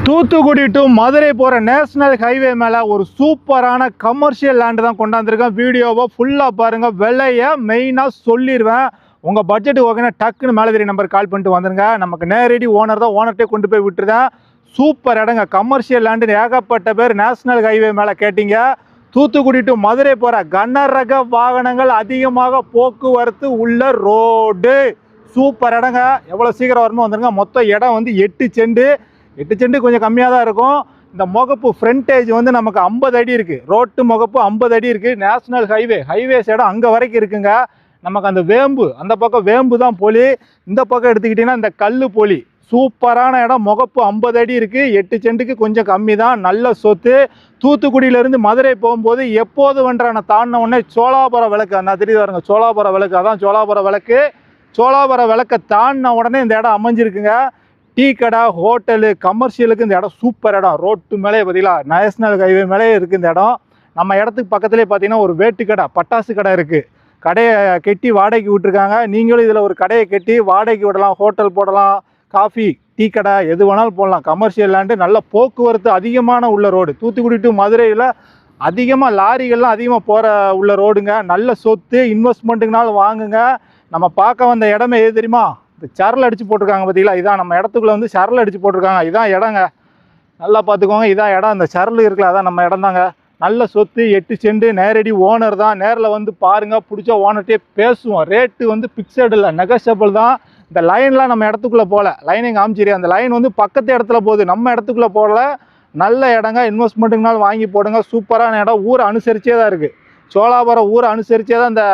Thoothukudi to Madurai போகிற national highway மேலே ஒரு சூப்பரான கமர்ஷியல் லேண்டு தான் கொண்டாந்துருக்கேன். வீடியோவை ஃபுல்லாக பாருங்கள். விலையை மெயினாக சொல்லிடுவேன். உங்கள் பட்ஜெட்டுக்கு ஓகேனா டக்குன்னு மேலே தெரிய நம்பர் கால் பண்ணிட்டு வந்துடுங்க. நமக்கு நேரடி ஓனர் தான், ஓனர்கிட்டே கொண்டு போய் விட்டுருதேன். சூப்பர் இடங்க, கமர்ஷியல் லேண்டுன்னு ஏகப்பட்ட பேர் நேஷனல் ஹைவே மேலே கேட்டிங்க. தூத்துக்குடி டு மதுரை போகிற கனரக வாகனங்கள் அதிகமாக போக்குவரத்து உள்ள ரோடு. சூப்பர் இடங்க, எவ்வளோ சீக்கிரம் வரணும் வந்துடுங்க. மொத்தம் இடம் வந்து 8 செண்டு. 8 செண்டு கொஞ்சம் கம்மியாக தான் இருக்கும். இந்த முகப்பு ஃப்ரண்டேஜ் வந்து நமக்கு 50 அடி இருக்குது. ரோட்டு முகப்பு 50 அடி இருக்குது. நேஷனல் ஹைவேஸ் இடம் அங்கே வரைக்கும் இருக்குங்க. நமக்கு அந்த வேம்பு, அந்த பக்கம் வேம்பு தான் போலி. இந்த பக்கம் எடுத்துக்கிட்டிங்கன்னா இந்த கல் போலி. சூப்பரான இடம், முகப்பு 50 அடி இருக்குது. 8 செண்டுக்கு கொஞ்சம் கம்மி தான். நல்ல சொத்து. தூத்துக்குடியிலேருந்து மதுரை போகும்போது எப்போது வென்றான தாண்டின உடனே சோழாபுரம் விளக்கு, அந்த தெரியுது பாருங்க, சோழாபுரம் விளக்கு, அதான் சோழாபுரம் விளக்கு. சோழாபுரம் விளக்கை தாண்டின உடனே இந்த இடம் அமைஞ்சிருக்குங்க. டீ கடை, ஹோட்டலு, கமர்ஷியலுக்கு இந்த இடம் சூப்பர் இடம். ரோட்டு மேலே பார்த்தீங்களா, நேஷனல் ஹைவே மேலே இருக்குது இந்த இடம். நம்ம இடத்துக்கு பக்கத்துலேயே பார்த்தீங்கன்னா ஒரு வேட்டு கடை, பட்டாசு கடை இருக்குது. கடையை கட்டி வாடகைக்கு விட்டுருக்காங்க. நீங்களும் இதில் ஒரு கடையை கட்டி வாடகைக்கு விடலாம். ஹோட்டல் போடலாம், காஃபி, டீ கடை எது வேணாலும் போடலாம். கமர்ஷியல் லேண்டு, நல்ல போக்குவரத்து அதிகமான உள்ள ரோடு. தூத்துக்குடி டு மதுரையில் அதிகமாக லாரிகள்லாம் அதிகமாக போகிற உள்ள ரோடுங்க. நல்ல சொத்து, இன்வெஸ்ட்மெண்ட்டுக்குனாலும் வாங்குங்க. நம்ம பார்க்க வந்த இடமே எது தெரியுமா, இந்த சரல் அடித்து போட்டிருக்காங்க பார்த்தீங்களா, இதான் நம்ம இடத்துக்குள்ளே வந்து சரல் அடித்து போட்டிருக்காங்க. இதான் இடங்க, நல்லா பார்த்துக்கோங்க. இதான் இடம், இந்த சரல் இருக்குல்ல, அதான் நம்ம இடம் தாங்க. நல்ல சொத்து, 8 செண்டு. நேரடி ஓனர் தான். நேரில் வந்து பாருங்கள், பிடிச்ச ஓனர்கிட்டே பேசுவோம். ரேட்டு வந்து ஃபிக்ஸட் இல்லை, நெகஷியபிள் தான். இந்த லைன்லாம் நம்ம இடத்துக்குள்ளே போகல, லைனிங் காமிச்சிரி. அந்த லைன் வந்து பக்கத்து இடத்துல போகுது, நம்ம இடத்துக்குள்ளே போகல. நல்ல இடங்க, இன்வெஸ்ட்மெண்ட்டுக்குனாலும் வாங்கி போடுங்க. சூப்பரான இடம், ஊரை அனுசரிச்சே தான் இருக்குது. சோழாபுரம் ஊரை அனுசரிச்சே தான் இந்த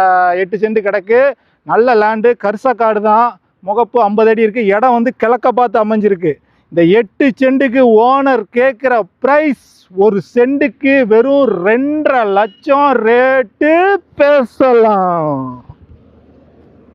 8 செண்டு கிடக்கு. நல்ல லேண்டு, கரிசக்காடு தான். முகப்பு 50 அடி இருக்குது. இடம் வந்து கிழக்க பார்த்து அமைஞ்சிருக்கு. இந்த 8 செண்டுக்கு ஓனர் கேட்குற ப்ரைஸ் ஒரு சென்ட்டுக்கு வெறும் 2.5 லட்சம் ரேட்டு பேசலாம்.